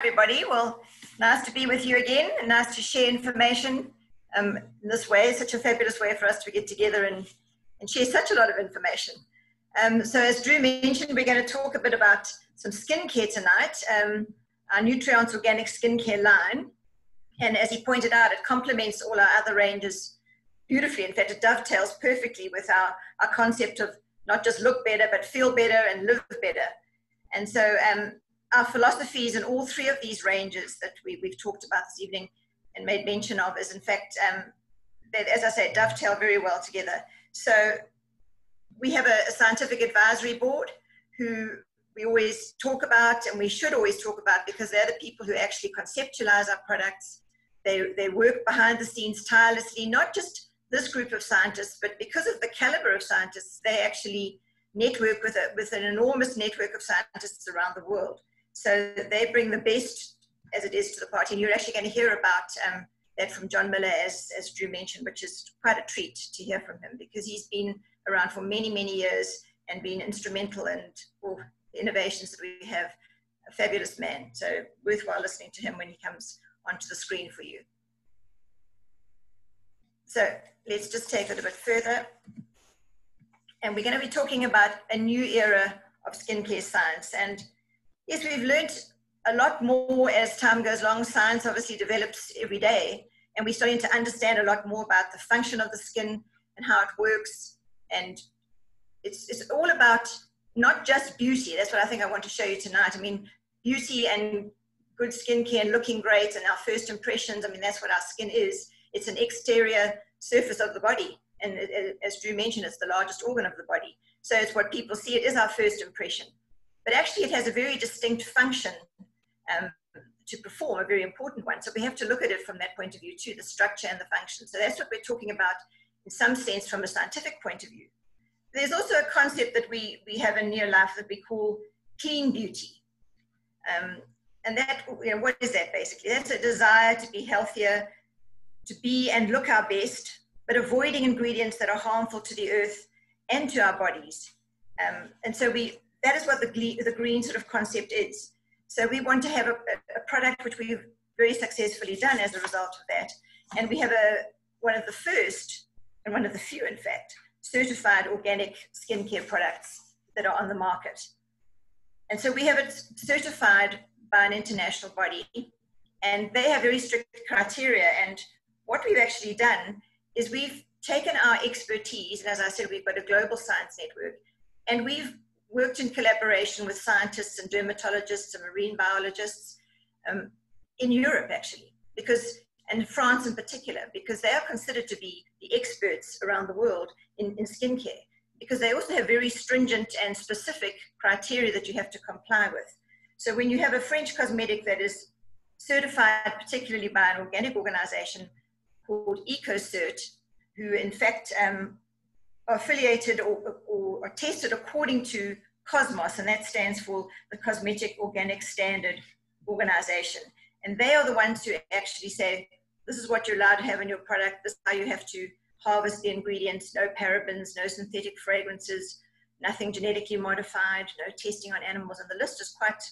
Everybody. Well, nice to be with you again and nice to share information in this way. Such a fabulous way for us to get together and share such a lot of information. So as Drew mentioned, we're going to talk a bit about some skincare tonight, our Nutriance Organic Skin Care line. And as he pointed out, it complements all our other ranges beautifully. In fact, it dovetails perfectly with our concept of not just look better, but feel better and live better. And so our philosophies in all three of these ranges that we've talked about this evening and made mention of is, in fact, that, as I say, dovetail very well together. So we have a scientific advisory board who we always talk about, and we should always talk about, because they're the people who actually conceptualize our products. They work behind the scenes tirelessly, not just this group of scientists, but because of the caliber of scientists, they actually network with an enormous network of scientists around the world. So they bring the best, as it is, to the party. And you're actually going to hear about that from John Miller, as Drew mentioned, which is quite a treat to hear from him, because he's been around for many, many years and been instrumental in all the innovations that we have. A fabulous man. So worthwhile listening to him when he comes onto the screen for you. So let's just take it a bit further. And we're going to be talking about a new era of skincare science. And yes, we've learned a lot more as time goes along. Science obviously develops every day, and we're starting to understand a lot more about the function of the skin and how it works. And it's all about not just beauty. That's what I think I want to show you tonight. I mean, beauty and good skincare and looking great and our first impressions, I mean, that's what our skin is. It's an exterior surface of the body. And as Drew mentioned, it's the largest organ of the body. So it's what people see. It is our first impression. But actually, it has a very distinct function to perform, a very important one. So we have to look at it from that point of view too, the structure and the function. So that's what we're talking about in some sense from a scientific point of view. There's also a concept that we have in near life that we call clean beauty. And that, you know, what is that basically? That's a desire to be healthier, to be and look our best, but avoiding ingredients that are harmful to the earth and to our bodies. And so that is what the green sort of concept is. So we want to have a product which we've very successfully done as a result of that. And we have one of the first, and one of the few, in fact, certified organic skincare products that are on the market. And so we have it certified by an international body, and they have very strict criteria. And what we've actually done is we've taken our expertise, and as I said, we've got a global science network, and we've worked in collaboration with scientists and dermatologists and marine biologists in Europe, actually, and France in particular, because they are considered to be the experts around the world in skincare, because they also have very stringent and specific criteria that you have to comply with. So when you have a French cosmetic that is certified particularly by an organic organization called EcoCert, who in fact are affiliated or are tested according to Cosmos, and that stands for the Cosmetic Organic Standard Organization. And they are the ones who actually say, this is what you're allowed to have in your product, this is how you have to harvest the ingredients, no parabens, no synthetic fragrances, nothing genetically modified, no testing on animals, and the list is quite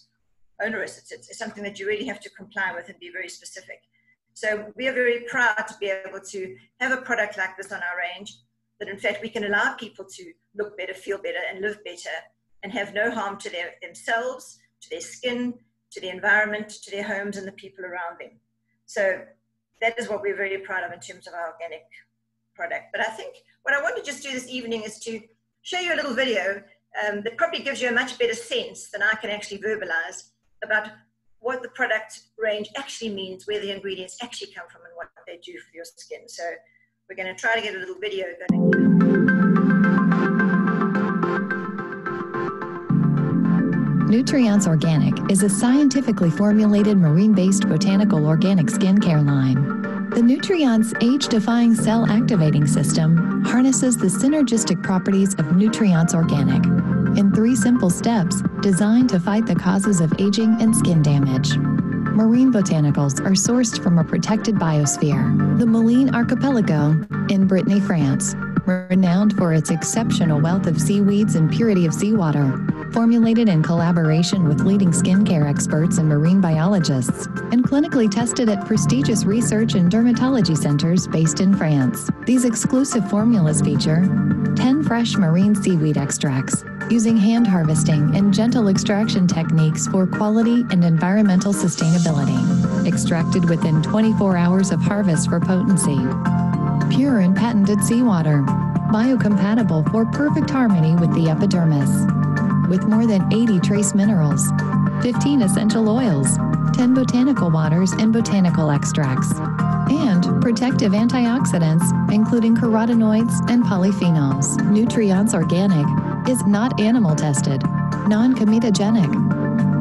onerous. It's something that you really have to comply with and be very specific. So we are very proud to be able to have a product like this on our range, that in fact we can allow people to look better, feel better, and live better, and have no harm to themselves, to their skin, to the environment, to their homes, and the people around them. So that is what we're very proud of in terms of our organic product. But I think what I want to just do this evening is to show you a little video that probably gives you a much better sense than I can actually verbalize about what the product range actually means, where the ingredients actually come from, and what they do for your skin. So we're going to try to get a little video going. Nutriance Organic is a scientifically formulated marine-based botanical organic skincare line. The Nutriance AGE-DEFYING cell activating system harnesses the synergistic properties of Nutriance Organic in 3 simple steps designed to fight the causes of aging and skin damage. Marine botanicals are sourced from a protected biosphere, the Malines Archipelago in Brittany, France, renowned for its exceptional wealth of seaweeds and purity of seawater. Formulated in collaboration with leading skincare experts and marine biologists, and clinically tested at prestigious research and dermatology centers based in France. These exclusive formulas feature 10 fresh marine seaweed extracts, using hand harvesting and gentle extraction techniques for quality and environmental sustainability. Extracted within 24 hours of harvest for potency. Pure and patented seawater. Biocompatible for perfect harmony with the epidermis. With more than 80 trace minerals, 15 essential oils, 10 botanical waters and botanical extracts, and protective antioxidants, including carotenoids and polyphenols. Nutriance Organic is not animal tested, non-comedogenic,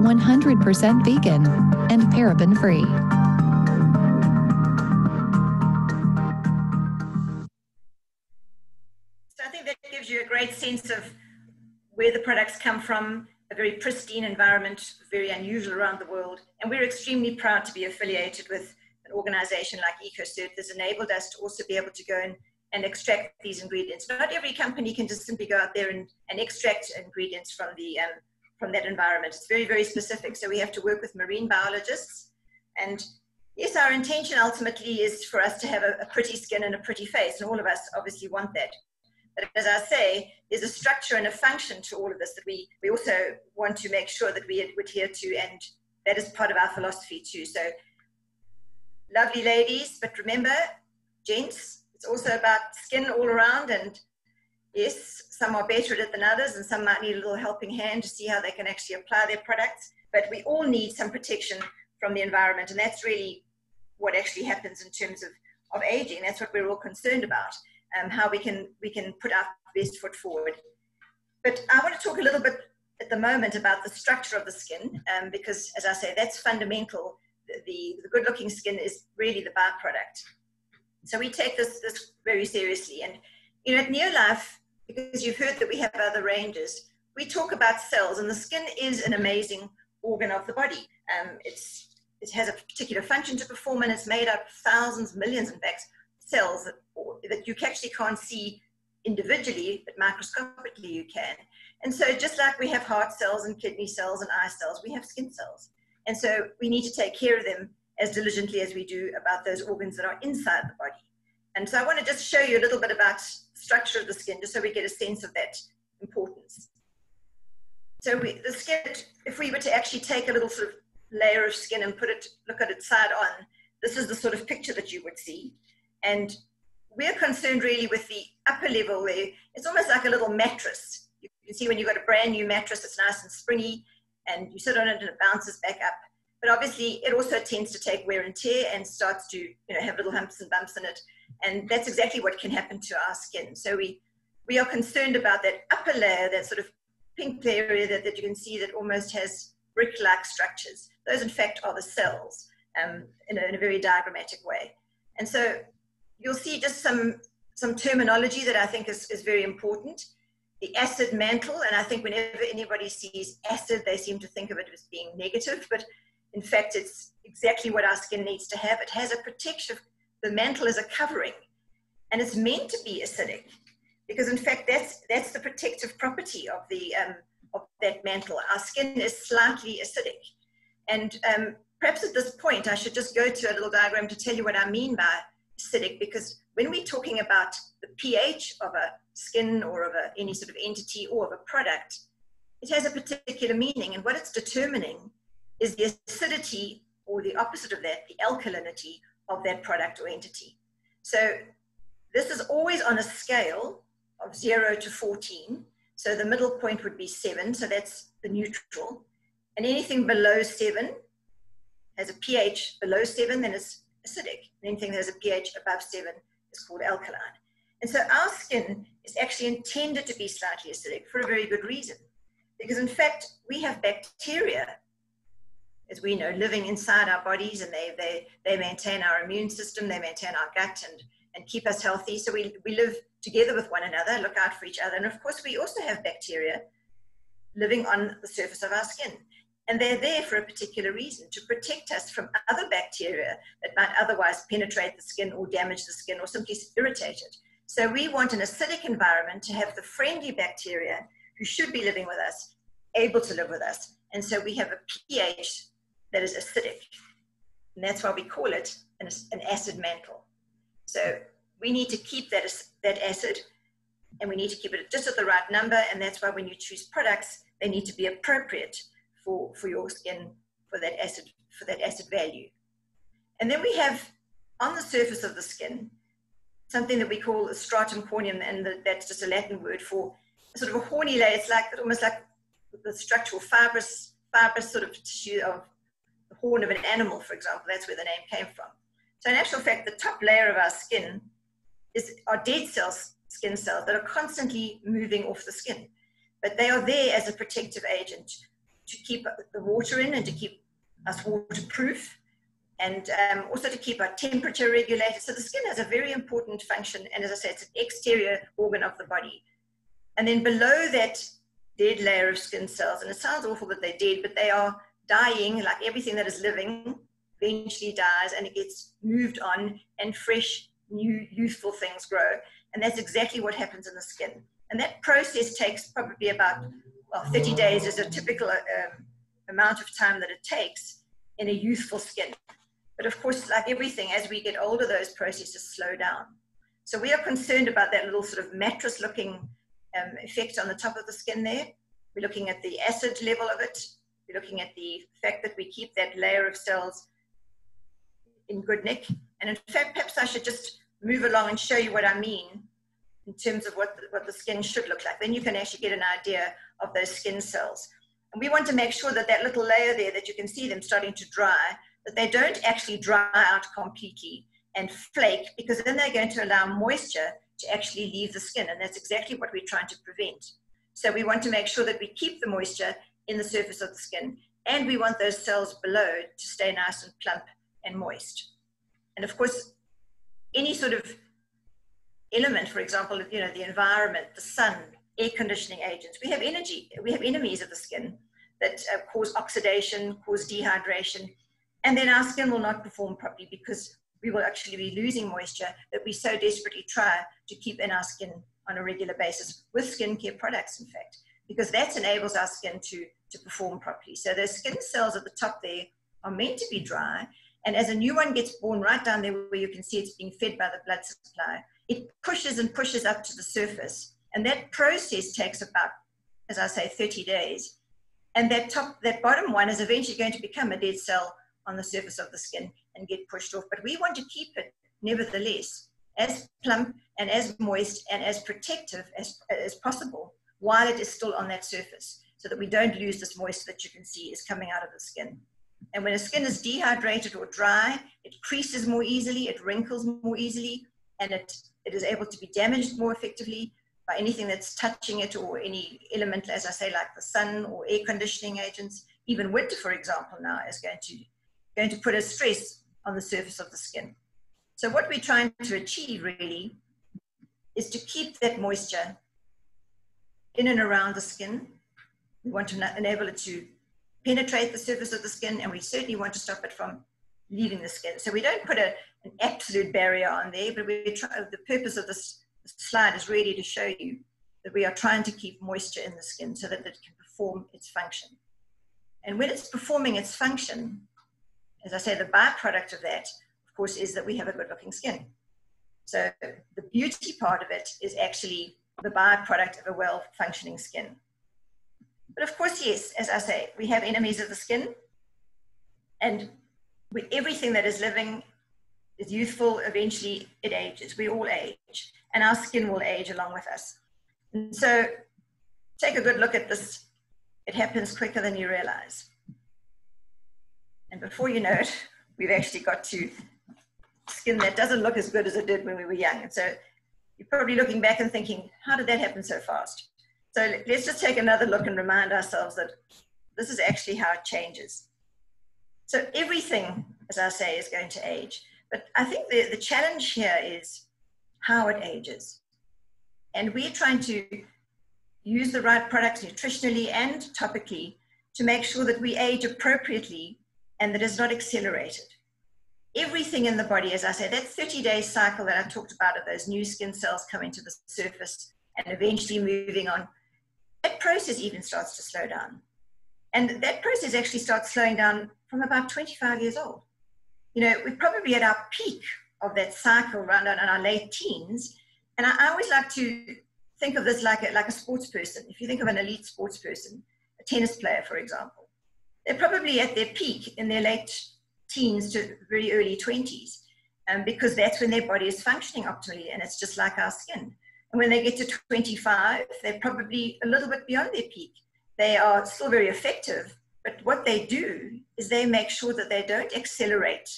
100% vegan, and paraben-free. So I think that gives you a great sense of where the products come from, a very pristine environment, very unusual around the world. And we're extremely proud to be affiliated with an organization like EcoCert that's enabled us to also be able to go and extract these ingredients. Not every company can just simply go out there and extract ingredients from that environment. It's very, very specific. So we have to work with marine biologists. And yes, our intention ultimately is for us to have a pretty skin and a pretty face. And all of us obviously want that. But as I say, there's a structure and a function to all of this that we also want to make sure that we adhere to, and that is part of our philosophy too. So lovely ladies, but remember, gents, it's also about skin all around, and yes, some are better at it than others, and some might need a little helping hand to see how they can actually apply their products, but we all need some protection from the environment, and that's really what actually happens in terms of aging. That's what we're all concerned about. How we can put our best foot forward. But I want to talk a little bit at the moment about the structure of the skin, because as I say, that's fundamental. The good-looking skin is really the byproduct. So we take this very seriously. And you know, at NeoLife, because you've heard that we have other ranges, we talk about cells, and the skin is an amazing organ of the body. It has a particular function to perform, and it's made up of thousands, millions, in fact, cells that you actually can't see individually, but microscopically you can. And so just like we have heart cells and kidney cells and eye cells, we have skin cells. And so we need to take care of them as diligently as we do about those organs that are inside the body. And so I want to just show you a little bit about the structure of the skin, just so we get a sense of that importance. So the skin, if we were to actually take a little sort of layer of skin and look at it side on, this is the sort of picture that you would see. And we're concerned really with the upper level where it's almost like a little mattress. You can see when you've got a brand new mattress, it's nice and springy, and you sit on it and it bounces back up. But obviously it also tends to take wear and tear and starts to have little humps and bumps in it. And that's exactly what can happen to our skin. So we are concerned about that upper layer, that sort of pink area that you can see that almost has brick-like structures. Those in fact are the cells in a very diagrammatic way. And so you'll see just some terminology that I think is very important. The acid mantle, and I think whenever anybody sees acid, they seem to think of it as being negative, but in fact, it's exactly what our skin needs to have. It has a protection. The mantle is a covering, and it's meant to be acidic, because in fact, that's the protective property of that mantle. Our skin is slightly acidic. And perhaps at this point, I should just go to a little diagram to tell you what I mean by acidic, because when we're talking about the pH of a skin or of any sort of entity or of a product, it has a particular meaning, and what it's determining is the acidity, or the opposite of that, the alkalinity of that product or entity. So this is always on a scale of 0 to 14. So the middle point would be 7, so that's the neutral. And anything below 7 has a pH below 7, then it's acidic. Anything that has a pH above 7 is called alkaline. And so our skin is actually intended to be slightly acidic for a very good reason. Because in fact, we have bacteria, as we know, living inside our bodies, and they maintain our immune system, they maintain our gut and keep us healthy. So we live together with one another, look out for each other. And of course, we also have bacteria living on the surface of our skin. And they're there for a particular reason, to protect us from other bacteria that might otherwise penetrate the skin or damage the skin or simply irritate it. So we want an acidic environment to have the friendly bacteria who should be living with us able to live with us. And so we have a pH that is acidic. And that's why we call it an acid mantle. So we need to keep that acid, and we need to keep it just at the right number. And that's why when you choose products, they need to be appropriate for your skin, for that acid value. And then we have on the surface of the skin something that we call the stratum corneum, and that's just a Latin word for sort of a horny layer. It's like almost like the structural fibrous sort of tissue of the horn of an animal, for example. That's where the name came from. So in actual fact, the top layer of our skin are dead cells, skin cells that are constantly moving off the skin, but they are there as a protective agent to keep the water in and to keep us waterproof, and also to keep our temperature regulated. So the skin has a very important function, and as I said, it's an exterior organ of the body. And then below that dead layer of skin cells, and it sounds awful that they're dead, but they are dying, like everything that is living eventually dies, and it gets moved on, and fresh, new, youthful things grow. And that's exactly what happens in the skin. And that process takes probably about 30 days is a typical amount of time that it takes in a youthful skin. But of course, like everything, as we get older, those processes slow down. So we are concerned about that little sort of mattress-looking effect on the top of the skin there. We're looking at the acid level of it. We're looking at the fact that we keep that layer of cells in good nick. And in fact, perhaps I should just move along and show you what I mean in terms of what the skin should look like. Then you can actually get an idea of those skin cells. And we want to make sure that that little layer there, that you can see them starting to dry, that they don't actually dry out completely and flake, because then they're going to allow moisture to actually leave the skin. And that's exactly what we're trying to prevent. So we want to make sure that we keep the moisture in the surface of the skin, and we want those cells below to stay nice and plump and moist. And of course, any sort of element, for example, you know, the environment, the sun, air conditioning agents, we have enemies of the skin that cause oxidation, cause dehydration, and then our skin will not perform properly because we will actually be losing moisture that we so desperately try to keep in our skin on a regular basis with skincare products, in fact, because that enables our skin to perform properly. So those skin cells at the top there are meant to be dry, and as a new one gets born right down there where you can see it's being fed by the blood supply, it pushes and pushes up to the surface. And that process takes about, as I say, 30 days. And that bottom one is eventually going to become a dead cell on the surface of the skin and get pushed off. But we want to keep it, nevertheless, as plump and as moist and as protective as possible while it is still on that surface, so that we don't lose this moisture that you can see is coming out of the skin. And when a skin is dehydrated or dry, it creases more easily, it wrinkles more easily, and it is able to be damaged more effectively by anything that's touching it, or any element, as I say, like the sun or air conditioning agents. Even winter, for example, now is going to put a stress on the surface of the skin. So what we're trying to achieve really is to keep that moisture in and around the skin. We want to enable it to penetrate the surface of the skin, and we certainly want to stop it from leaving the skin. So we don't put an absolute barrier on there, but the purpose of this slide is really to show you that we are trying to keep moisture in the skin so that it can perform its function. And when it's performing its function, as I say, the byproduct of that, of course, is that we have a good looking skin. So the beauty part of it is actually the byproduct of a well-functioning skin. But of course, yes, as I say, we have enemies of the skin, and with everything that is living is youthful, eventually it ages. We all age, and our skin will age along with us. And so take a good look at this. It happens quicker than you realize. And before you know it, we've actually got to skin that doesn't look as good as it did when we were young. And so you're probably looking back and thinking, how did that happen so fast? So let's just take another look and remind ourselves that this is actually how it changes. So everything, as I say, is going to age. But I think the challenge here is how it ages. And we're trying to use the right products nutritionally and topically to make sure that we age appropriately and that it's not accelerated. Everything in the body, as I say, that 30-day cycle that I talked about of those new skin cells coming to the surface and eventually moving on, that process even starts to slow down. And that process actually starts slowing down from about 25 years old. You know, we're probably at our peak of that cycle around in our late teens. And I always like to think of this like a sports person. If you think of an elite sports person, a tennis player, for example, they're probably at their peak in their late teens to very early 20s, because that's when their body is functioning optimally, and it's just like our skin. And when they get to 25, they're probably a little bit beyond their peak. They are still very effective, but what they do is they make sure that they don't accelerate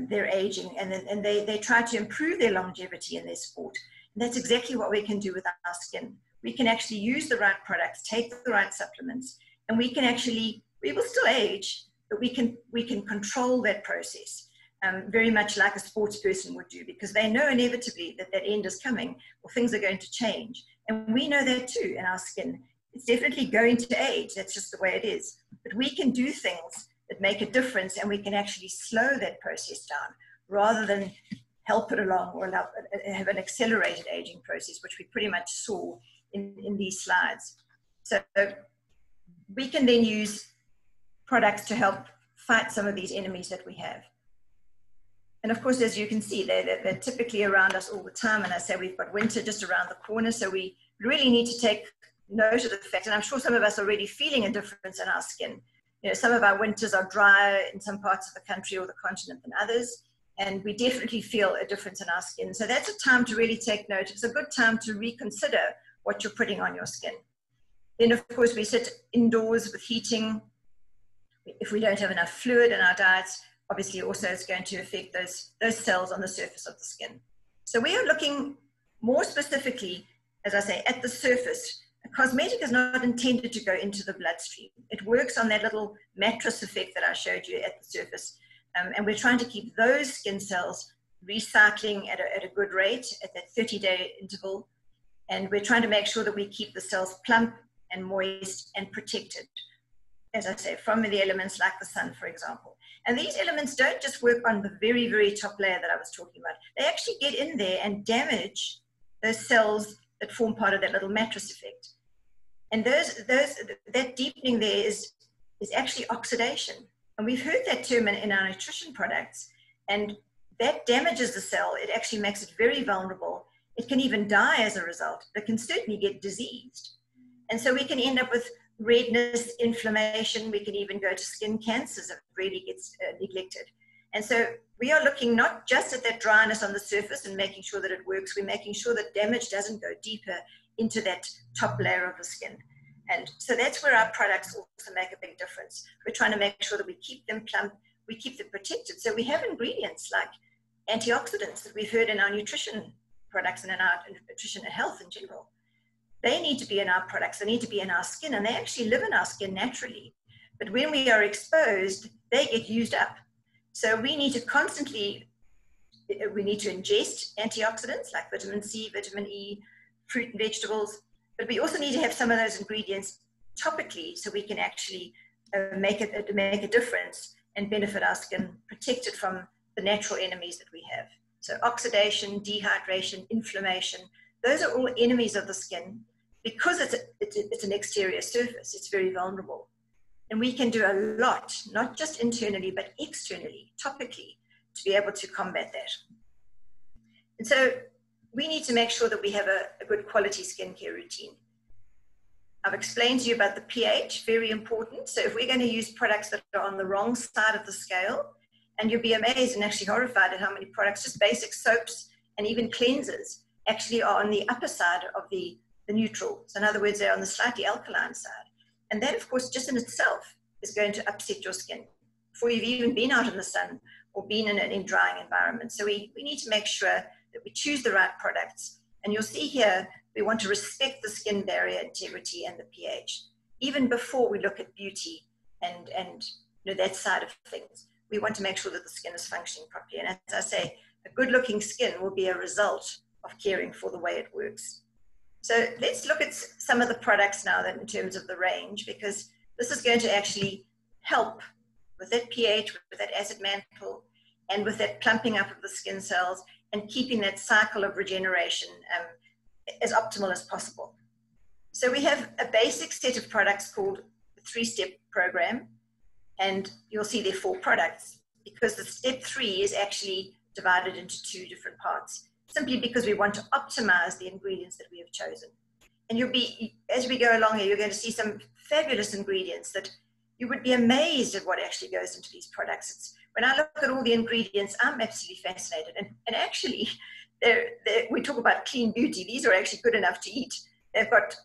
their aging, and they try to improve their longevity in their sport. And that's exactly what we can do with our skin. We can actually use the right products, take the right supplements, and we will still age, but we can control that process, very much like a sports person would do, because they know inevitably that end is coming, or things are going to change. And we know that too in our skin. It's definitely going to age. That's just the way it is. But we can do things that make a difference, and we can actually slow that process down rather than help it along or have an accelerated aging process, which we pretty much saw in these slides. So we can then use products to help fight some of these enemies that we have. And of course, as you can see, they're typically around us all the time. And I say we've got winter just around the corner, so we really need to take note of the fact, and I'm sure some of us are already feeling a difference in our skin. You know, some of our winters are drier in some parts of the country or the continent than others, and we definitely feel a difference in our skin. So that's a time to really take note. It's a good time to reconsider what you're putting on your skin. Then, of course, we sit indoors with heating. If we don't have enough fluid in our diets, obviously also it's going to affect those cells on the surface of the skin. So we are looking more specifically, as I say, at the surface. A cosmetic is not intended to go into the bloodstream. It works on that little mattress effect that I showed you at the surface. And we're trying to keep those skin cells recycling at a good rate at that 30-day interval. And we're trying to make sure that we keep the cells plump and moist and protected, as I say, from the elements like the sun, for example. And these elements don't just work on the very, very top layer that I was talking about. They actually get in there and damage those cells that form part of that little mattress effect. And that deepening there is actually oxidation. And we've heard that term in our nutrition products, and that damages the cell. It actually makes it very vulnerable. It can even die as a result. It can certainly get diseased. And so we can end up with redness, inflammation. We can even go to skin cancers if it really gets neglected. And so we are looking not just at that dryness on the surface and making sure that it works. We're making sure that damage doesn't go deeper into that top layer of the skin. And so that's where our products also make a big difference. We're trying to make sure that we keep them plump, we keep them protected. So we have ingredients like antioxidants that we've heard in our nutrition products and in our nutrition and health in general. They need to be in our products, they need to be in our skin, and they actually live in our skin naturally. But when we are exposed, they get used up. So we need to constantly, we need to ingest antioxidants like vitamin C, vitamin E, fruit and vegetables, but we also need to have some of those ingredients topically so we can actually make a difference and benefit our skin, protected from the natural enemies that we have. So oxidation, dehydration, inflammation, those are all enemies of the skin because it's an exterior surface. It's very vulnerable. And we can do a lot, not just internally, but externally, topically, to be able to combat that. And so we need to make sure that we have a good quality skincare routine. I've explained to you about the pH, very important. So if we're going to use products that are on the wrong side of the scale, and you'll be amazed and actually horrified at how many products, just basic soaps and even cleansers, actually are on the upper side of the neutral. So in other words, they're on the slightly alkaline side. And that, of course, just in itself is going to upset your skin before you've even been out in the sun or been in an drying environment. So we need to make sure that we choose the right products. And you'll see here, we want to respect the skin barrier integrity and the pH. Even before we look at beauty and that side of things, we want to make sure that the skin is functioning properly. And as I say, a good looking skin will be a result of caring for the way it works. So let's look at some of the products now that in terms of the range, because this is going to actually help with that pH, with that acid mantle, and with that plumping up of the skin cells and keeping that cycle of regeneration as optimal as possible. So we have a basic set of products called 3-step program, and you'll see there are 4 products, because the step 3 is actually divided into 2 different parts, simply because we want to optimize the ingredients that we have chosen. And you'll be, as we go along here, you're going to see some fabulous ingredients that you would be amazed at what actually goes into these products. When I look at all the ingredients, I'm absolutely fascinated. And actually, we talk about clean beauty. These are actually good enough to eat. They've got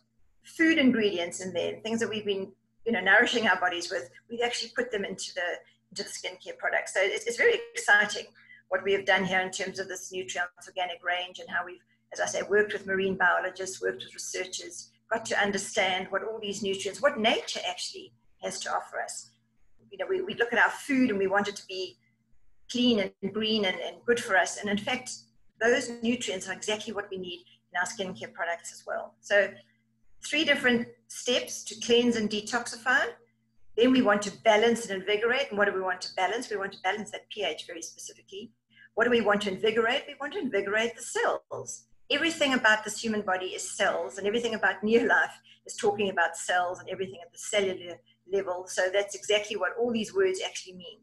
food ingredients in there, things that we've been, nourishing our bodies with. We've actually put them into the skincare products. So it's very exciting what we have done here in terms of this Nutriance Organic range, and how we've, as I say, worked with marine biologists, worked with researchers, got to understand what all these nutrients, what nature actually has to offer us. We look at our food and we want it to be clean and green and good for us. And in fact, those nutrients are exactly what we need in our skincare products as well. So 3 different steps to cleanse and detoxify. Then we want to balance and invigorate. And what do we want to balance? We want to balance that pH very specifically. What do we want to invigorate? We want to invigorate the cells. Everything about this human body is cells, and everything about Neolife is talking about cells and everything at the cellular level. So that's exactly what all these words actually mean.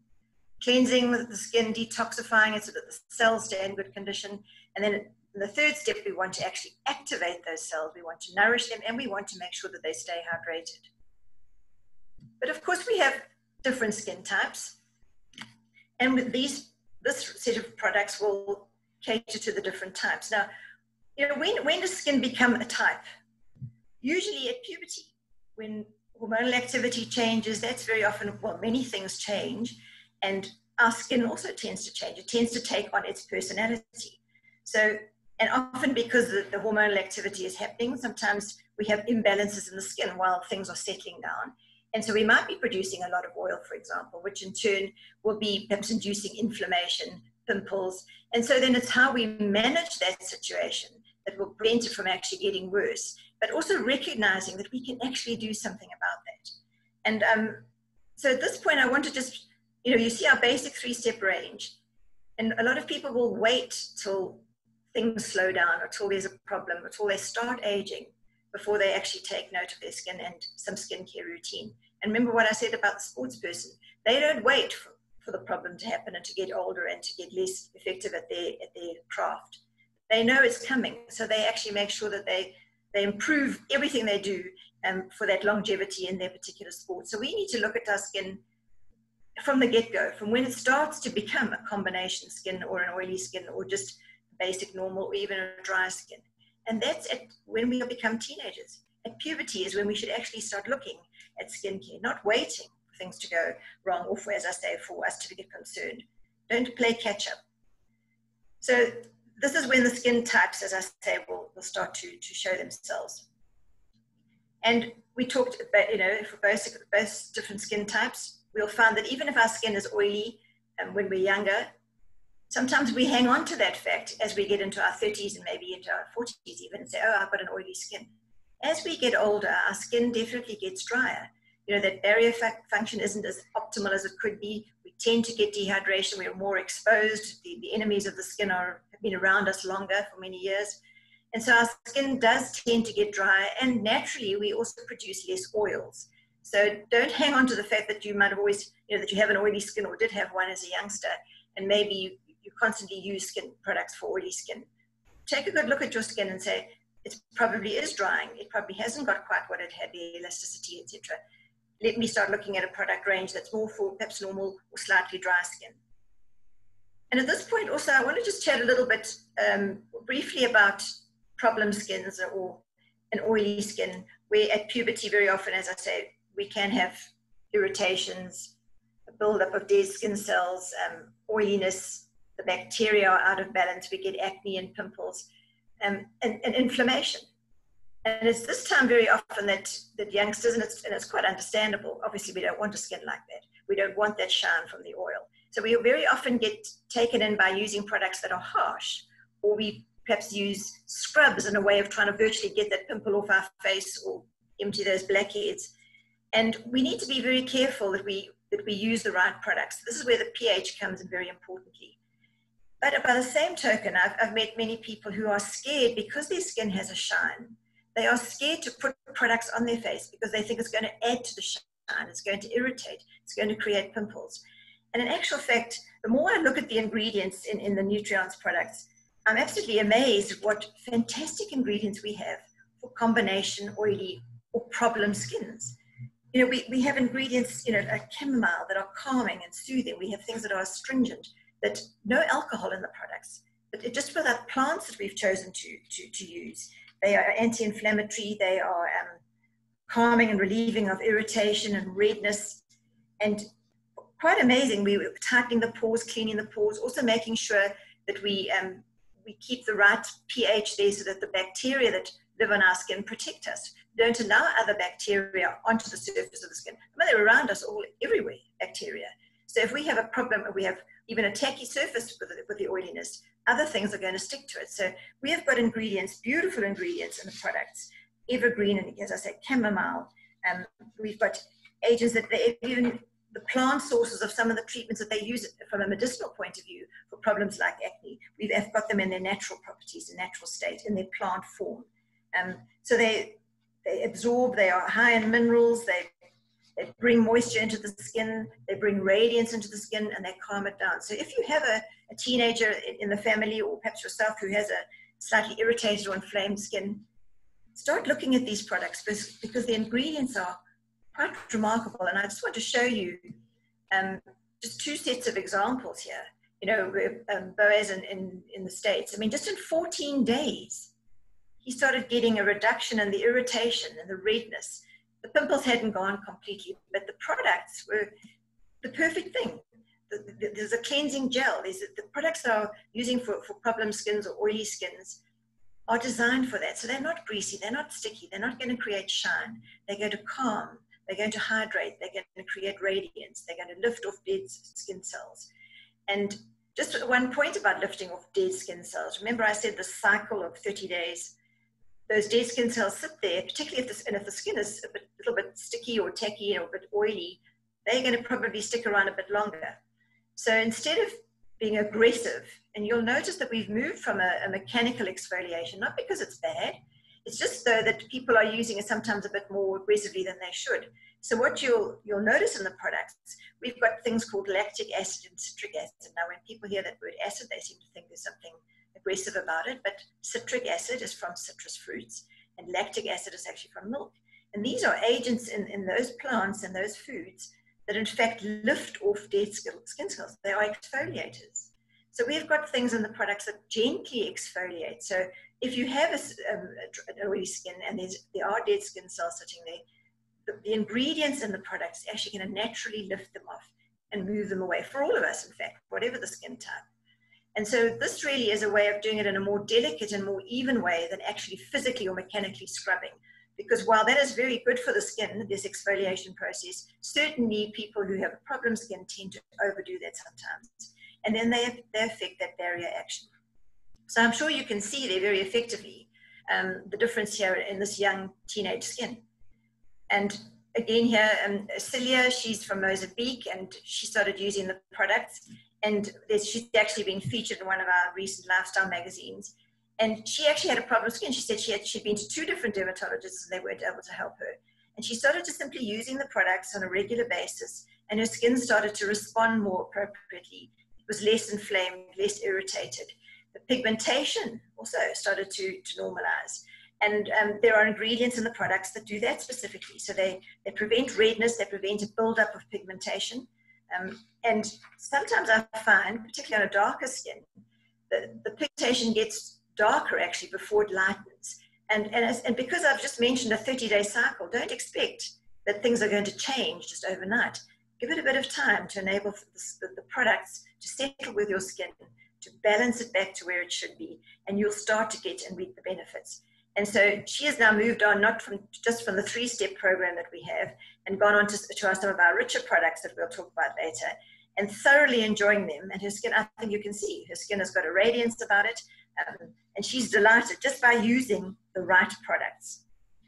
Cleansing the skin, detoxifying it so that the cells stay in good condition. And then in the 3rd step, we want to actually activate those cells. We want to nourish them, and we want to make sure that they stay hydrated. But of course, we have different skin types. And with this set of products will cater to the different types. Now, when does skin become a type? Usually at puberty, when hormonal activity changes. That's very often, well, many things change, and our skin also tends to change. It tends to take on its personality. So, and often because the hormonal activity is happening, sometimes we have imbalances in the skin while things are settling down. And so we might be producing a lot of oil, for example, which in turn will be perhaps inducing inflammation, pimples. And so then it's how we manage that situation that will prevent it from actually getting worse, but also recognizing that we can actually do something about that. And so at this point, I want to just, you see our basic 3-step range, and a lot of people will wait till things slow down, or till there's a problem, or till they start aging before they actually take note of their skin and some skincare routine. And remember what I said about the sports person. They don't wait for the problem to happen and to get older and to get less effective at their craft. They know it's coming, so they actually make sure that they improve everything they do for that longevity in their particular sport. So we need to look at our skin from the get-go, from when it starts to become a combination skin or an oily skin or just basic normal or even a dry skin. And that's when we become teenagers. At puberty is when we should actually start looking at skincare, not waiting for things to go wrong, or as I say, for us to get concerned. Don't play catch up. So this is when the skin types, as I say, will start to show themselves. And we talked about, for both different skin types, we'll find that even if our skin is oily when we're younger, sometimes we hang on to that fact as we get into our 30s and maybe into our 40s even, and say, oh, I've got an oily skin. As we get older, our skin definitely gets drier. That barrier function isn't as optimal as it could be. We tend to get dehydration. We're more exposed. The enemies of the skin have been around us longer for many years. And so our skin does tend to get drier, and naturally we also produce less oils. So don't hang on to the fact that you might have always, that you have an oily skin or did have one as a youngster, and maybe you constantly use skin products for oily skin. Take a good look at your skin and say, it probably is drying. It probably hasn't got quite what it had, the elasticity, etc. Let me start looking at a product range that's more for perhaps normal or slightly dry skin. And at this point also, I want to just chat a little bit briefly about problem skins or an oily skin, where at puberty very often, as I say, we can have irritations, a buildup of dead skin cells, oiliness, the bacteria are out of balance, we get acne and pimples, and inflammation. And it's this time very often that youngsters, and it's quite understandable, obviously we don't want a skin like that. We don't want that shine from the oil. So we very often get taken in by using products that are harsh, or we perhaps use scrubs in a way of trying to virtually get that pimple off our face or empty those blackheads. And we need to be very careful that we use the right products. This is where the pH comes in very importantly. But by the same token, I've met many people who are scared because their skin has a shine. They are scared to put products on their face because they think it's going to add to the shine. it's going to irritate, it's going to create pimples. And in actual fact, the more I look at the ingredients in the Nutriance products, I'm absolutely amazed at what fantastic ingredients we have for combination oily or problem skins. You know, we have ingredients, you know, like chamomile that are calming and soothing. We have things that are astringent, that no alcohol in the products, but it just for that plants that we've chosen to use. They are anti-inflammatory, they are calming and relieving of irritation and redness, and quite amazing. We were tightening the pores, cleaning the pores, also making sure that we keep the right pH there so that the bacteria that live on our skin protect us. Don't allow other bacteria onto the surface of the skin. I mean, they're around us all, everywhere, bacteria. So if we have a problem, or we have even a tacky surface with the oiliness, other things are going to stick to it. So we have got ingredients, beautiful ingredients in the products, evergreen, and as I said, chamomile. We've got agents that they even, the plant sources of some of the treatments that they use from a medicinal point of view for problems like acne. We've got them in their natural properties, in natural state, in their plant form. So they absorb, they are high in minerals, they bring moisture into the skin, they bring radiance into the skin, and they calm it down. So if you have a teenager in the family, or perhaps yourself, who has a slightly irritated or inflamed skin, start looking at these products because the ingredients are quite remarkable. And I just want to show you just two sets of examples here. You know, Boaz in the States, I mean, just in 14 days, he started getting a reduction in the irritation and the redness. The pimples hadn't gone completely, but the products were the perfect thing. There's a cleansing gel. The products that are using for problem skins or oily skins are designed for that. So they're not greasy, they're not sticky, they're not going to create shine. They're going to calm, they're going to hydrate, they're going to create radiance, they're going to lift off dead skin cells. And just one point about lifting off dead skin cells. Remember I said the cycle of 30 days. Those dead skin cells sit there, particularly if the skin is a little bit sticky or tacky or a bit oily, they're going to probably stick around a bit longer. So instead of being aggressive, and you'll notice that we've moved from a mechanical exfoliation, not because it's bad, it's just so that people are using it sometimes a bit more aggressively than they should. So what you'll notice in the products, we've got things called lactic acid and citric acid. Now when people hear that word acid, they seem to think there's something aggressive about it, but citric acid is from citrus fruits, and lactic acid is actually from milk. And these are agents in those plants and those foods that in fact lift off dead skin cells. They are exfoliators. So we've got things in the products that gently exfoliate. So if you have an oily skin and there are dead skin cells sitting there, the ingredients in the products are actually going to naturally lift them off and move them away, for all of us, in fact, whatever the skin type. And so this really is a way of doing it in a more delicate and more even way than actually physically or mechanically scrubbing. Because while that is very good for the skin, this exfoliation process, certainly people who have a problem skin tend to overdo that sometimes. And then they affect that barrier action. So I'm sure you can see there very effectively the difference here in this young teenage skin. And again here, Celia, she's from Mozambique, and she started using the products. And she's actually been featured in one of our recent lifestyle magazines. And she actually had a problem with skin. She said she'd been to 2 different dermatologists and they weren't able to help her. And she started just simply using the products on a regular basis, and her skin started to respond more appropriately. It was less inflamed, less irritated. The pigmentation also started to normalize. And there are ingredients in the products that do that specifically. So they prevent redness, they prevent a buildup of pigmentation. And sometimes I find, particularly on a darker skin, the pigmentation gets darker actually before it lightens. And because I've just mentioned a 30-day cycle, don't expect that things are going to change just overnight. Give it a bit of time to enable the products to settle with your skin, to balance it back to where it should be, and you'll start to get and reap the benefits. And so she has now moved on, not just from the 3-step program that we have, and gone on to some of our richer products that we'll talk about later, and thoroughly enjoying them. And her skin, I think you can see, her skin has got a radiance about it, and she's delighted just by using the right products.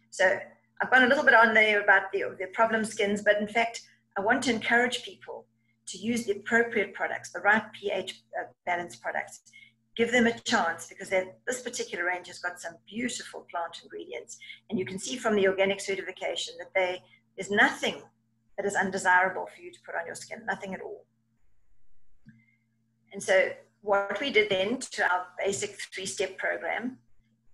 So I've gone a little bit on there about the problem skins, but in fact, I want to encourage people to use the appropriate products, the right pH balanced products. Give them a chance, because this particular range has got some beautiful plant ingredients. And you can see from the organic certification that there's nothing that is undesirable for you to put on your skin, nothing at all. And so what we did then to our basic 3-step program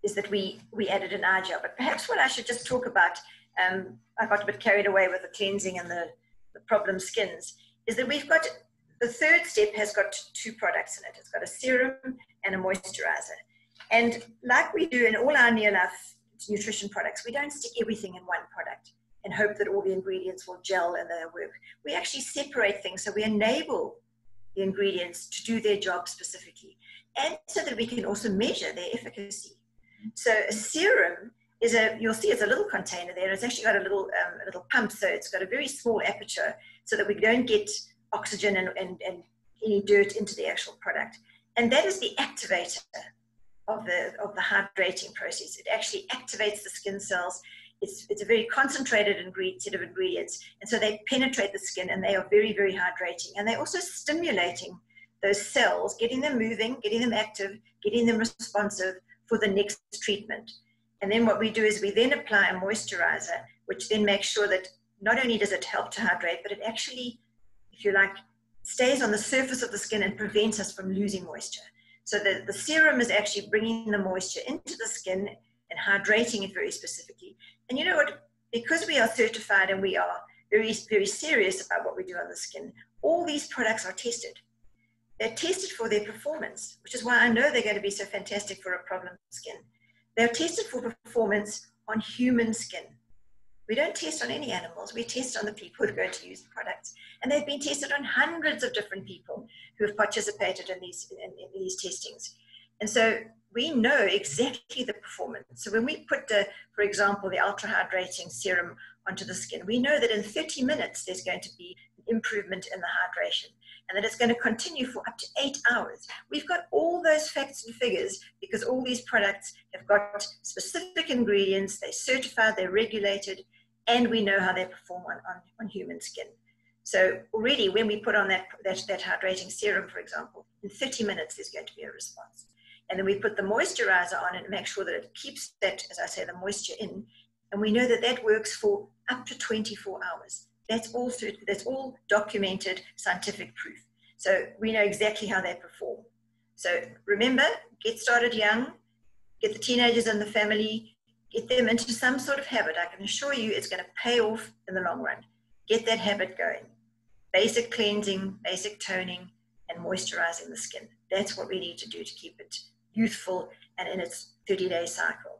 is that we added an eye gel. But perhaps what I should just talk about, I got a bit carried away with the cleansing and the problem skins, is that we've got, the 3rd step has got 2 products in it. It's got a serum and a moisturizer. And like we do in all our near-life nutrition products, we don't stick everything in one product and hope that all the ingredients will gel and they'll work. We actually separate things, so we enable the ingredients to do their job specifically, and so that we can also measure their efficacy. So a serum is you'll see it's a little container there. It's actually got a little pump, so it's got a very small aperture so that we don't get oxygen and any dirt into the actual product. And that is the activator of the hydrating process. It actually activates the skin cells. It's a very concentrated set of ingredients, and so they penetrate the skin, and they are very, very hydrating. And they're also stimulating those cells, getting them moving, getting them active, getting them responsive for the next treatment. And then what we do is we then apply a moisturizer, which then makes sure that not only does it help to hydrate, but it actually, if you like, stays on the surface of the skin and prevents us from losing moisture. So the serum is actually bringing the moisture into the skin and hydrating it very specifically. And you know what, because we are certified and we are very, very serious about what we do on the skin, all these products are tested. They're tested for their performance, which is why I know they're going to be so fantastic for a problem skin. They're tested for performance on human skin. We don't test on any animals, we test on the people who are going to use the products. And they've been tested on hundreds of different people who have participated in these testings. And so we know exactly the performance. So when we put, for example, the ultra hydrating serum onto the skin, we know that in 30 minutes there's going to be an improvement in the hydration, and that it's going to continue for up to 8 hours. We've got all those facts and figures because all these products have got specific ingredients, they're certified, they're regulated, and we know how they perform on human skin. So already when we put on that hydrating serum, for example, in 30 minutes there's going to be a response. And then we put the moisturizer on and make sure that it keeps that, as I say, the moisture in. And we know that that works for up to 24 hours. That's all documented scientific proof. So we know exactly how they perform. So remember, get started young, get the teenagers in the family, get them into some sort of habit. I can assure you it's going to pay off in the long run. Get that habit going. Basic cleansing, basic toning, and moisturizing the skin. That's what we need to do to keep it youthful and in its 30-day cycle.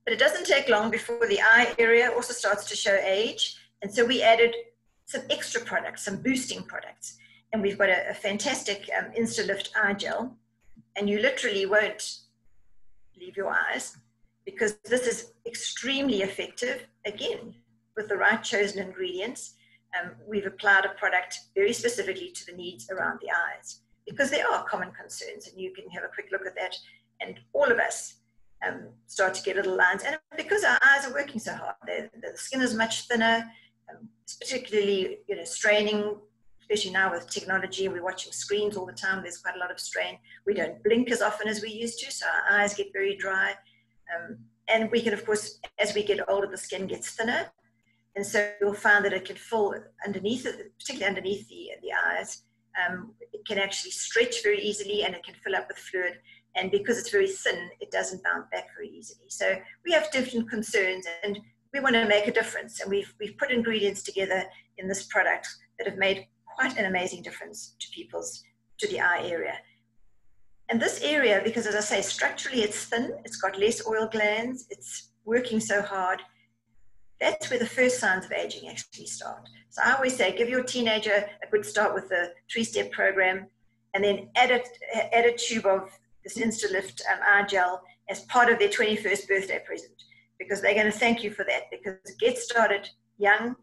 But it doesn't take long before the eye area also starts to show age. And so we added some extra products, some boosting products. And we've got a fantastic InstaLift eye gel. And you literally won't leave your eyes because this is extremely effective, again, with the right chosen ingredients. We've applied a product very specifically to the needs around the eyes because there are common concerns, and you can have a quick look at that. And all of us start to get little lines, and because our eyes are working so hard, the skin is much thinner. It's particularly, straining, especially now with technology. We're watching screens all the time. There's quite a lot of strain. We don't blink as often as we used to, so our eyes get very dry. And we can, of course, as we get older, the skin gets thinner. And so you'll find that it can fill underneath it, particularly underneath the eyes. It can actually stretch very easily, and it can fill up with fluid. And because it's very thin, it doesn't bounce back very easily. So we have different concerns, and we want to make a difference. And we've put ingredients together in this product that have made quite an amazing difference to the eye area. And this area, because as I say, structurally it's thin, it's got less oil glands, it's working so hard, that's where the first signs of aging actually start. So I always say, give your teenager a good start with the 3-step program, and then add a tube of this InstaLift eye gel as part of their 21st birthday present, because they're going to thank you for that. Because get started young,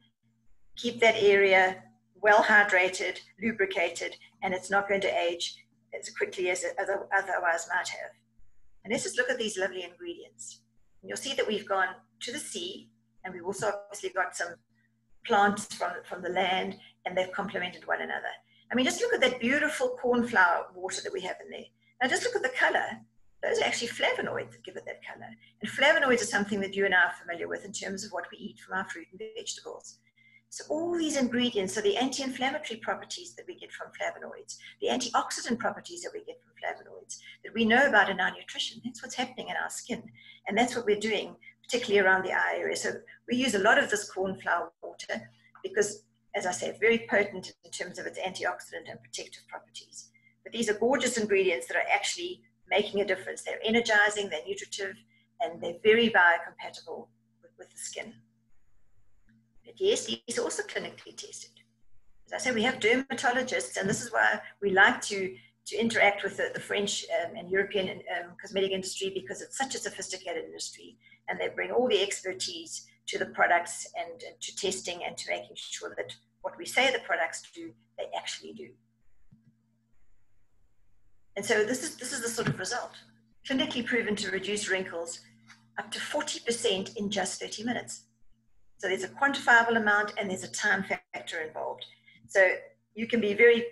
keep that area well hydrated, lubricated, and it's not going to age as quickly as it otherwise might have. And let's just look at these lovely ingredients. And you'll see that we've gone to the sea, and we've also obviously got some plants from the land, and they've complemented one another. I mean, just look at that beautiful cornflower water that we have in there. Now just look at the color. Those are actually flavonoids that give it that color. And flavonoids are something that you and I are familiar with in terms of what we eat from our fruit and vegetables. So all these ingredients, so the anti-inflammatory properties that we get from flavonoids, the antioxidant properties that we get from flavonoids, that we know about in our nutrition, that's what's happening in our skin. And that's what we're doing, particularly around the eye area. So we use a lot of this cornflower water because, as I say, it's very potent in terms of its antioxidant and protective properties. But these are gorgeous ingredients that are actually making a difference. They're energizing, they're nutritive, and they're very biocompatible with the skin. But yes, these are also clinically tested. As I say, we have dermatologists, and this is why we like to interact with the French and European cosmetic industry, because it's such a sophisticated industry, and they bring all the expertise to the products and to testing and to making sure that what we say the products do, they actually do. And so this is the sort of result. Clinically proven to reduce wrinkles up to 40% in just 30 minutes. So there's a quantifiable amount and there's a time factor involved. So you can be very,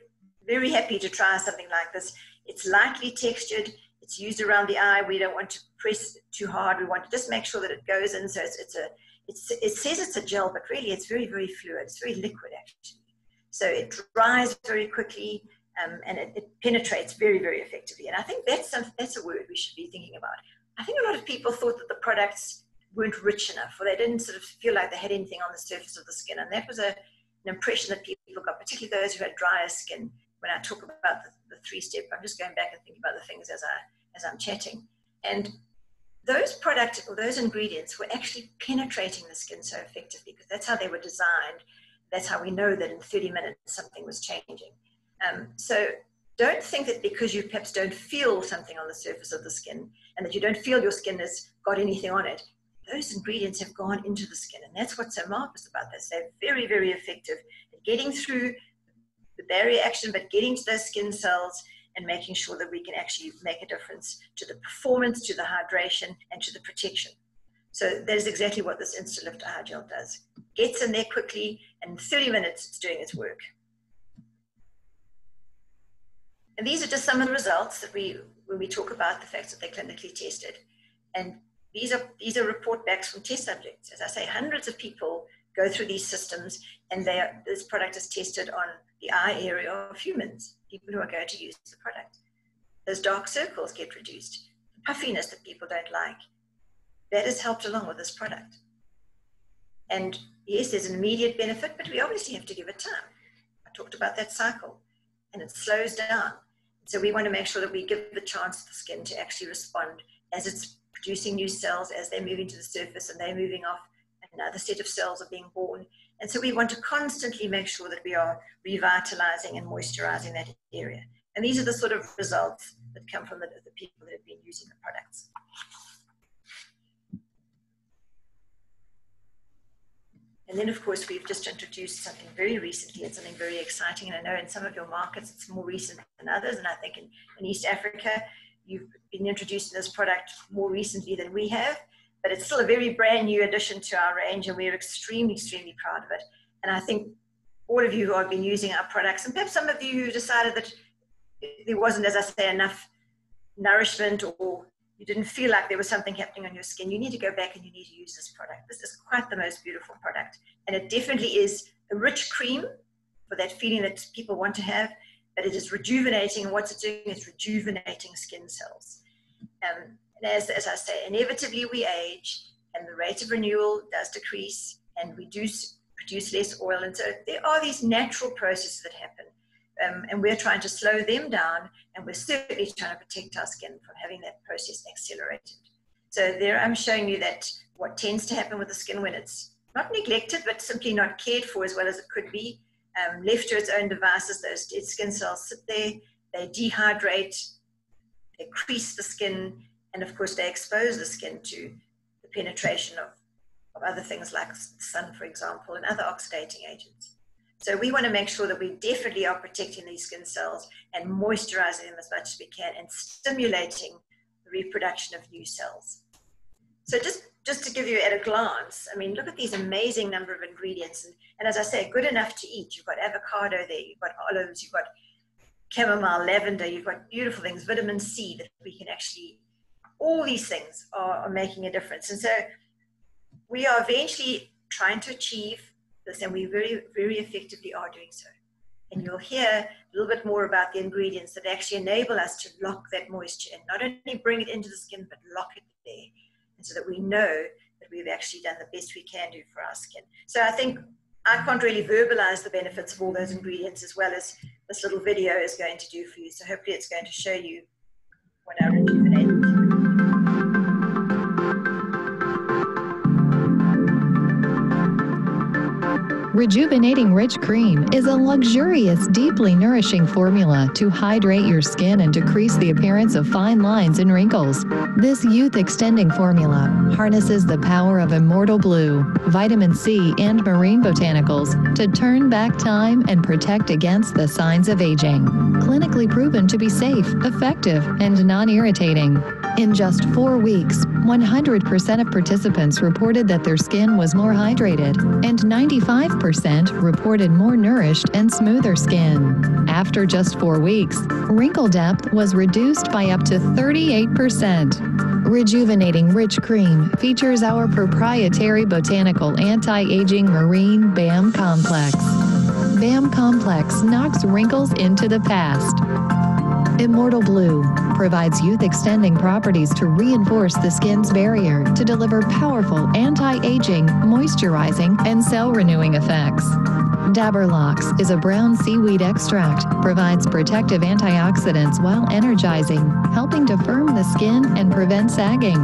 very happy to try something like this. It's lightly textured. It's used around the eye. We don't want to press too hard. We want to just make sure that it goes in. So it says it's a gel, but really it's very, very fluid. It's very liquid, actually. So it dries very quickly and it penetrates very, very effectively. And I think that's a word we should be thinking about. I think a lot of people thought that the products weren't rich enough, or they didn't sort of feel like they had anything on the surface of the skin. And that was an impression that people got, particularly those who had drier skin. When I talk about the three-step, I'm just going back and thinking about the things as I'm chatting. And those products or those ingredients were actually penetrating the skin so effectively because that's how they were designed. That's how we know that in 30 minutes something was changing. So don't think that because you perhaps don't feel something on the surface of the skin and that you don't feel your skin has got anything on it, those ingredients have gone into the skin. And that's what's so marvelous about this. They're very, very effective at getting through the barrier action, but getting to those skin cells and making sure that we can actually make a difference to the performance, to the hydration, and to the protection. So that is exactly what this InstaLift Eye Gel does. Gets in there quickly, and in 30 minutes, it's doing its work. And these are just some of the results that when we talk about the fact that they're clinically tested. And these are report backs from test subjects. As I say, hundreds of people go through these systems, and this product is tested on the eye area of humans, people who are going to use the product. Those dark circles get reduced, the puffiness that people don't like. That is helped along with this product. And yes, there's an immediate benefit, but we obviously have to give it time. I talked about that cycle, and it slows down. So we want to make sure that we give the chance to the skin to actually respond as it's producing new cells, as they're moving to the surface and they're moving off, another set of cells are being born. And so we want to constantly make sure that we are revitalizing and moisturizing that area. And these are the sort of results that come from the people that have been using the products. And then, of course, we've just introduced something very recently and something very exciting. And I know in some of your markets, it's more recent than others. And I think in East Africa, you've been introducing this product more recently than we have. But it's still a very brand new addition to our range, and we're extremely, extremely proud of it. And I think all of you who have been using our products, and perhaps some of you who decided that there wasn't, as I say, enough nourishment, or you didn't feel like there was something happening on your skin, you need to go back and you need to use this product. This is quite the most beautiful product. And it definitely is a rich cream for that feeling that people want to have, but it is rejuvenating. And what it's doing is rejuvenating skin cells. And as I say, inevitably we age and the rate of renewal does decrease and we do produce less oil. And so there are these natural processes that happen. And we're trying to slow them down, and we're certainly trying to protect our skin from having that process accelerated. So there I'm showing you that what tends to happen with the skin when it's not neglected, but simply not cared for as well as it could be, left to its own devices, those dead skin cells sit there, they dehydrate, they crease the skin, and of course they expose the skin to the penetration of other things like the sun, for example, and other oxidating agents. So we want to make sure that we definitely are protecting these skin cells and moisturizing them as much as we can and stimulating the reproduction of new cells. So just to give you at a glance, I mean, look at these amazing number of ingredients. And as I say, good enough to eat. You've got avocado there, you've got olives, you've got chamomile, lavender, you've got beautiful things, vitamin C that we can actually, all these things are making a difference. And so we are eventually trying to achieve this, and we very, very effectively are doing so. And you'll hear a little bit more about the ingredients that actually enable us to lock that moisture and not only bring it into the skin, but lock it there. And so that we know that we've actually done the best we can do for our skin. So I think I can't really verbalize the benefits of all those ingredients as well as this little video is going to do for you. So hopefully it's going to show you what our rejuvenating. Rejuvenating Rich Cream is a luxurious, deeply nourishing formula to hydrate your skin and decrease the appearance of fine lines and wrinkles. This youth-extending formula harnesses the power of immortal blue, vitamin C, and marine botanicals to turn back time and protect against the signs of aging. Clinically proven to be safe, effective, and non-irritating. In just 4 weeks, 100% of participants reported that their skin was more hydrated, and 95% reported more nourished and smoother skin. After just 4 weeks, wrinkle depth was reduced by up to 38%. Rejuvenating Rich Cream features our proprietary botanical anti-aging marine BAM complex. BAM complex knocks wrinkles into the past. Immortal Blue provides youth-extending properties to reinforce the skin's barrier to deliver powerful anti-aging, moisturizing, and cell-renewing effects. Dabber Locks is a brown seaweed extract, provides protective antioxidants while energizing, helping to firm the skin and prevent sagging.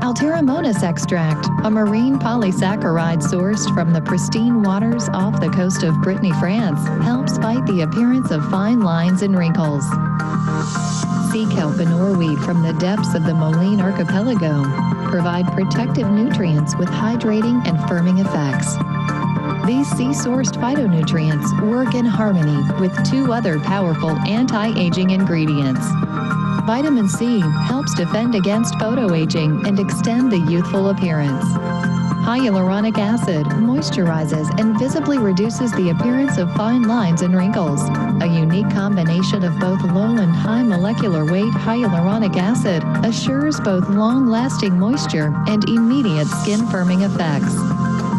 Alteramonas extract, a marine polysaccharide sourced from the pristine waters off the coast of Brittany, France, helps fight the appearance of fine lines and wrinkles. Sea kelp and oarweed from the depths of the Moline Archipelago provide protective nutrients with hydrating and firming effects. These sea-sourced phytonutrients work in harmony with 2 other powerful anti-aging ingredients. Vitamin C helps defend against photoaging and extend the youthful appearance. Hyaluronic acid moisturizes and visibly reduces the appearance of fine lines and wrinkles. A unique combination of both low and high molecular weight hyaluronic acid assures both long-lasting moisture and immediate skin-firming effects.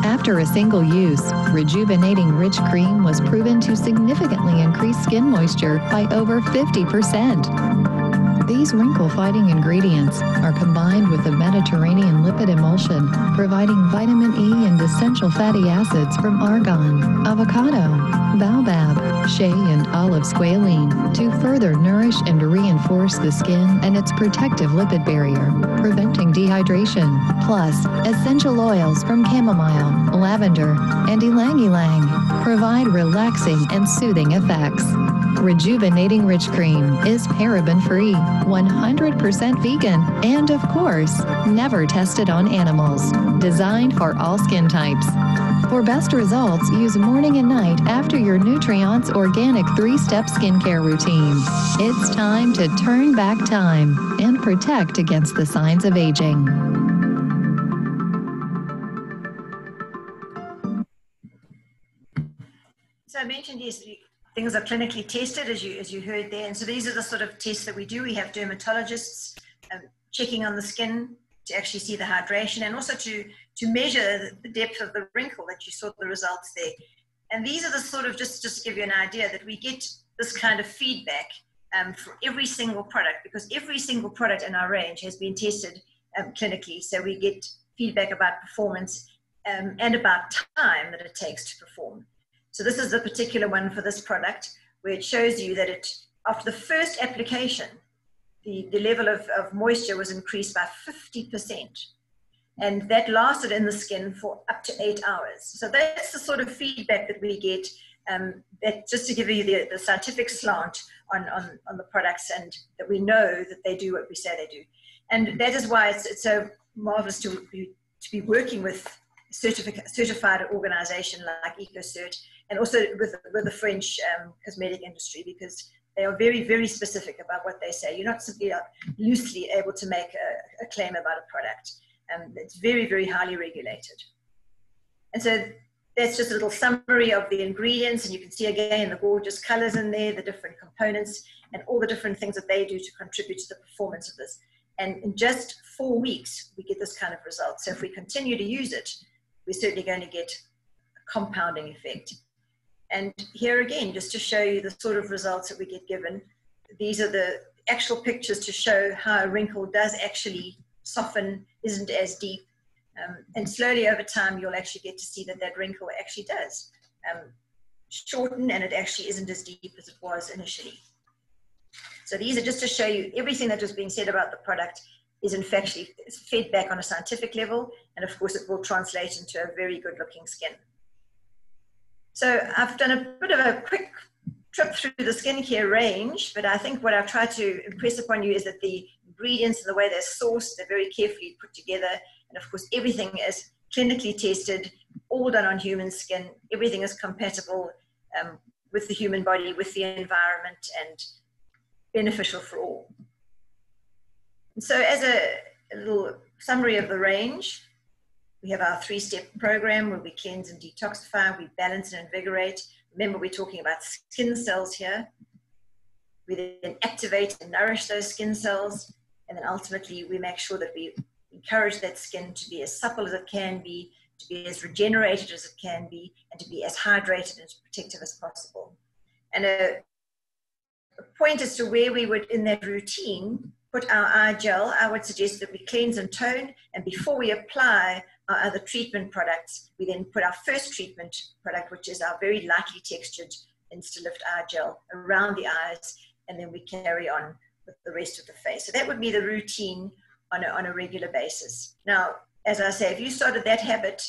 After a single use, Rejuvenating Rich Cream was proven to significantly increase skin moisture by over 50%. These wrinkle-fighting ingredients are combined with a Mediterranean lipid emulsion, providing vitamin E and essential fatty acids from argan, avocado, baobab, shea, and olive squalene to further nourish and reinforce the skin and its protective lipid barrier, preventing dehydration. Plus, essential oils from chamomile, lavender, and ylang-ylang provide relaxing and soothing effects. Rejuvenating Rich Cream is paraben-free, 100% vegan, and of course, never tested on animals. Designed for all skin types. For best results, use morning and night after your Nutriance Organic 3-step skincare routine. It's time to turn back time and protect against the signs of aging. So I mentioned yes, things are clinically tested, as you heard there. And so these are the sort of tests that we do. We have dermatologists checking on the skin to actually see the hydration and also to measure the depth of the wrinkle that you saw the results there. And these are the sort of, just to give you an idea, that we get this kind of feedback for every single product, because every single product in our range has been tested clinically. So we get feedback about performance and about time that it takes to perform. So this is a particular one for this product where it shows you that after the first application, the level of moisture was increased by 50%. And that lasted in the skin for up to 8 hours. So that's the sort of feedback that we get, that just to give you the scientific slant on the products, and that we know that they do what we say they do. And that is why it's so marvelous to be working with a certified organization like EcoCert, and also with the French cosmetic industry, because they are very, very specific about what they say. You're not simply loosely able to make a claim about a product. It's very, very highly regulated. And so that's just a little summary of the ingredients, and you can see again the gorgeous colors in there, the different components, and all the different things that they do to contribute to the performance of this. And in just 4 weeks, we get this kind of result. So if we continue to use it, we're certainly going to get compounding effect. And here again, just to show you the sort of results that we get given, these are the actual pictures to show how a wrinkle does actually soften, isn't as deep. And slowly over time, you'll actually get to see that that wrinkle actually does shorten, and it actually isn't as deep as it was initially. So these are just to show you everything that was being said about the product is in fact fed back on a scientific level, and of course it will translate into a very good looking skin. So I've done a bit of a quick trip through the skincare range, but I think what I've tried to impress upon you is that the ingredients and the way they're sourced, they're very carefully put together, and of course everything is clinically tested, all done on human skin. Everything is compatible with the human body, with the environment, and beneficial for all. And so as a little summary of the range, we have our 3-step program where we cleanse and detoxify, we balance and invigorate. Remember, we're talking about skin cells here. We then activate and nourish those skin cells, and then ultimately we make sure that we encourage that skin to be as supple as it can be, to be as regenerated as it can be, and to be as hydrated and as protective as possible. And a point as to where we would, in that routine, put our eye gel, I would suggest that we cleanse and tone, and before we apply our other treatment products, we then put our first treatment product, which is our very lightly textured Insta-Lift eye gel, around the eyes, and then we carry on with the rest of the face. So that would be the routine on a regular basis. Now, as I say, if you started that habit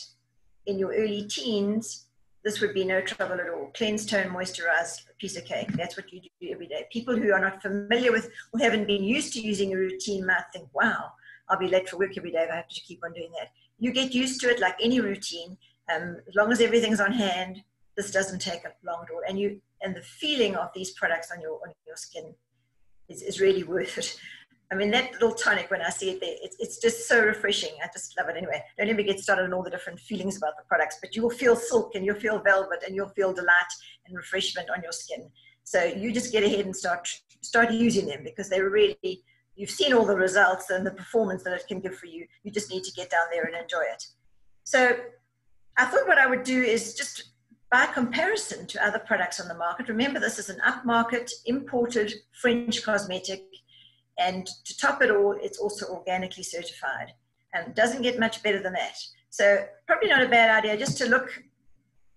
in your early teens, this would be no trouble at all. Cleanse, tone, moisturize, a piece of cake. That's what you do every day. People who are not familiar with or haven't been used to using a routine might think, wow, I'll be late for work every day if I have to keep on doing that. You get used to it like any routine. As long as everything's on hand, this doesn't take long at all. And the feeling of these products on your skin is really worth it. I mean, that little tonic, when I see it there, it's just so refreshing. I just love it. Anyway, don't let me get started on all the different feelings about the products, but you will feel silk and you'll feel velvet and you'll feel delight and refreshment on your skin. So you just get ahead and start using them, because they're really, you've seen all the results and the performance that it can give for you. You just need to get down there and enjoy it. So I thought what I would do is just, by comparison to other products on the market, remember this is an upmarket, imported French cosmetic. And to top it all, it's also organically certified, and doesn't get much better than that. So probably not a bad idea just to look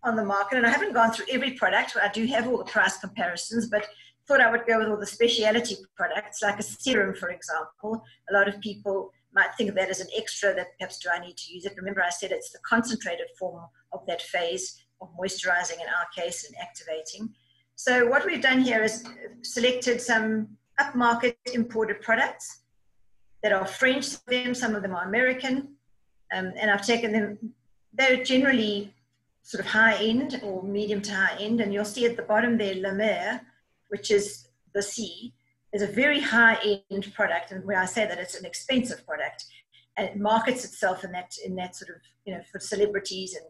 on the market. And I haven't gone through every product. I do have all the price comparisons, but thought I would go with all the specialty products, like a serum, for example. A lot of people might think of that as an extra, that perhaps do I need to use it? Remember I said it's the concentrated form of that phase of moisturizing in our case and activating. So what we've done here is selected some upmarket imported products that are French, some of them are American, and I've taken them. They're generally sort of high end or medium to high end, and you'll see at the bottom there, La Mer, which is the sea, is a very high end product, and where I say that it's an expensive product, and it markets itself in that sort of, you know, for celebrities, and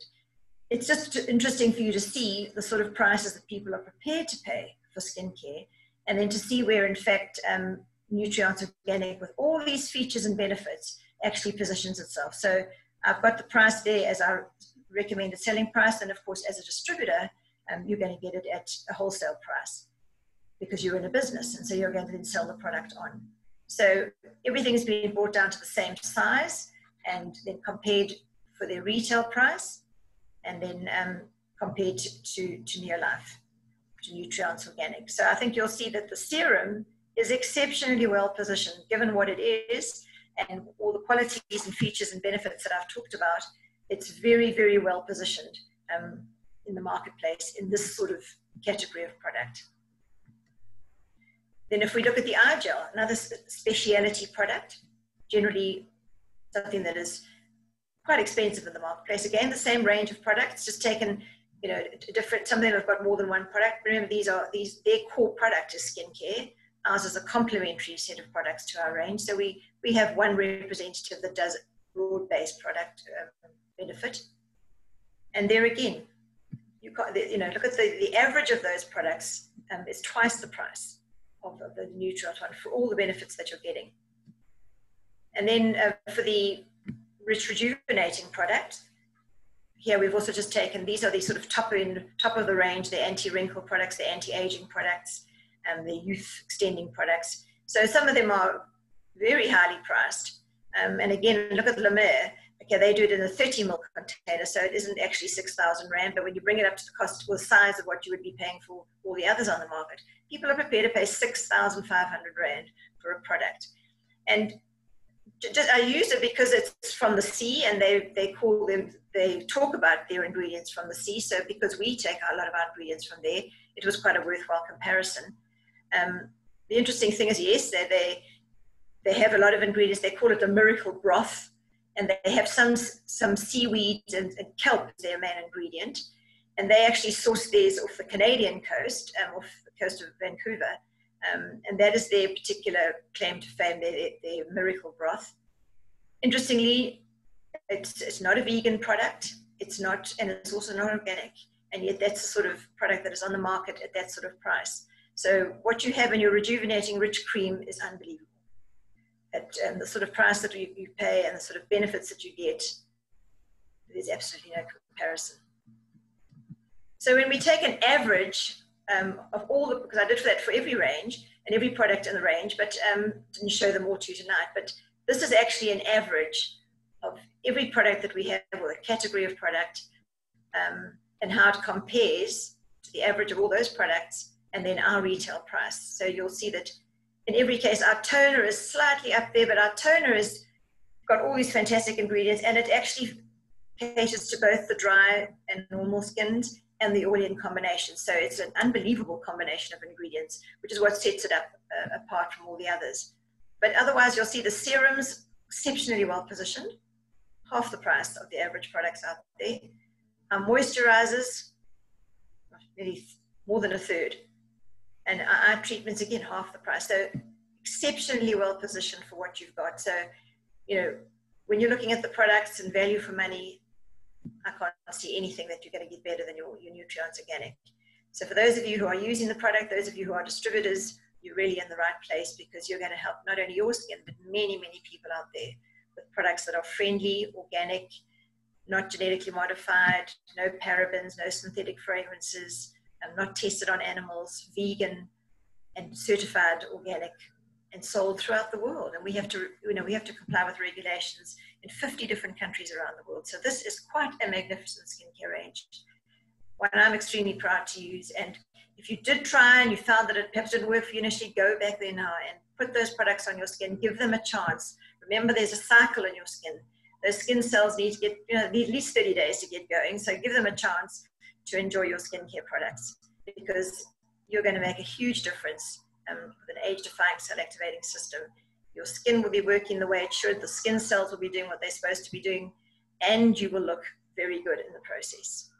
it's just interesting for you to see the sort of prices that people are prepared to pay for skincare. And then to see where, in fact, Nutriance Organic, with all these features and benefits, actually positions itself. So I've got the price there as our recommended selling price. And of course, as a distributor, you're going to get it at a wholesale price because you're in a business. And so you're going to then sell the product on. So everything's being brought down to the same size and then compared for their retail price, and then compared to Neolife, to Nutriance Organic. So I think you'll see that the serum is exceptionally well positioned, given what it is and all the qualities and features and benefits that I've talked about. It's very, very well positioned in the marketplace in this sort of category of product. Then if we look at the eye gel, another specialty product, generally something that is quite expensive in the marketplace. Again, the same range of products, just taken, you know, different. Some of them have got more than one product. Remember, their core product is skincare. Ours is a complementary set of products to our range. So we have one representative that does broad-based product benefit. And there again, look at the average of those products is twice the price of the Nutriance one for all the benefits that you're getting. And then for the rejuvenating product, here we've also just taken, these are the sort of top of the range, the anti-wrinkle products, the anti-aging products, and the youth extending products. So some of them are very highly priced. And again, look at La Mer. Okay, they do it in a 30 ml container, so it isn't actually 6,000 Rand, but when you bring it up to the cost or the size of what you would be paying for all the others on the market, people are prepared to pay 6,500 Rand for a product. And I use it because it's from the sea, and they talk about their ingredients from the sea. So because we take a lot of our ingredients from there, it was quite a worthwhile comparison. The interesting thing is, yes, they have a lot of ingredients. They call it a miracle broth, and they have some seaweed and kelp as their main ingredient. And they actually source theirs off the Canadian coast, off the coast of Vancouver. And that is their particular claim to fame, their miracle broth. Interestingly, it's not a vegan product. It's not, and it's also not organic. And yet that's the sort of product that is on the market at that sort of price. So what you have in your rejuvenating rich cream is unbelievable. At the sort of price that you pay and the sort of benefits that you get, there's absolutely no comparison. So when we take an average of all the, because I did that for every range and every product in the range, but didn't show them all to you tonight, but this is actually an average of every product that we have, or a category of product, and how it compares to the average of all those products and then our retail price. So you'll see that in every case, our toner is slightly up there, but our toner has got all these fantastic ingredients, and it actually caters to both the dry and normal skins and the oily in combination. So it's an unbelievable combination of ingredients, which is what sets it up apart from all the others. But otherwise, you'll see the serums exceptionally well positioned, half the price of the average products out there. Our moisturizers, maybe more than a third. And our treatments, again, half the price. So exceptionally well positioned for what you've got. So, you know, when you're looking at the products and value for money, I can't see anything that you're going to get better than your Nutriance Organic. So for those of you who are using the product, those of you who are distributors, you're really in the right place, because you're going to help not only your skin, but many, many people out there with products that are friendly, organic, not genetically modified, no parabens, no synthetic fragrances, not tested on animals, vegan and certified organic, and sold throughout the world. And we have to, we have to comply with regulations in 50 different countries around the world. So this is quite a magnificent skincare range, one I'm extremely proud to use. And if you did try and you found that it perhaps didn't work for you initially, go back there now and put those products on your skin. Give them a chance. Remember, there's a cycle in your skin. Those skin cells need to get, need at least 30 days to get going. So give them a chance to enjoy your skincare products, because you're going to make a huge difference with an age-defying cell-activating system. Your skin will be working the way it should, the skin cells will be doing what they're supposed to be doing, and you will look very good in the process.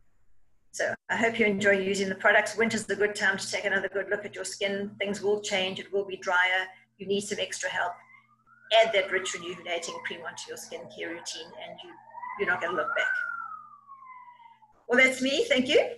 So I hope you enjoy using the products. Winter's a good time to take another good look at your skin. Things will change, it will be drier, you need some extra help. Add that rich rejuvenating cream onto your skincare routine, and you're not going to look back. Well, that's me. Thank you.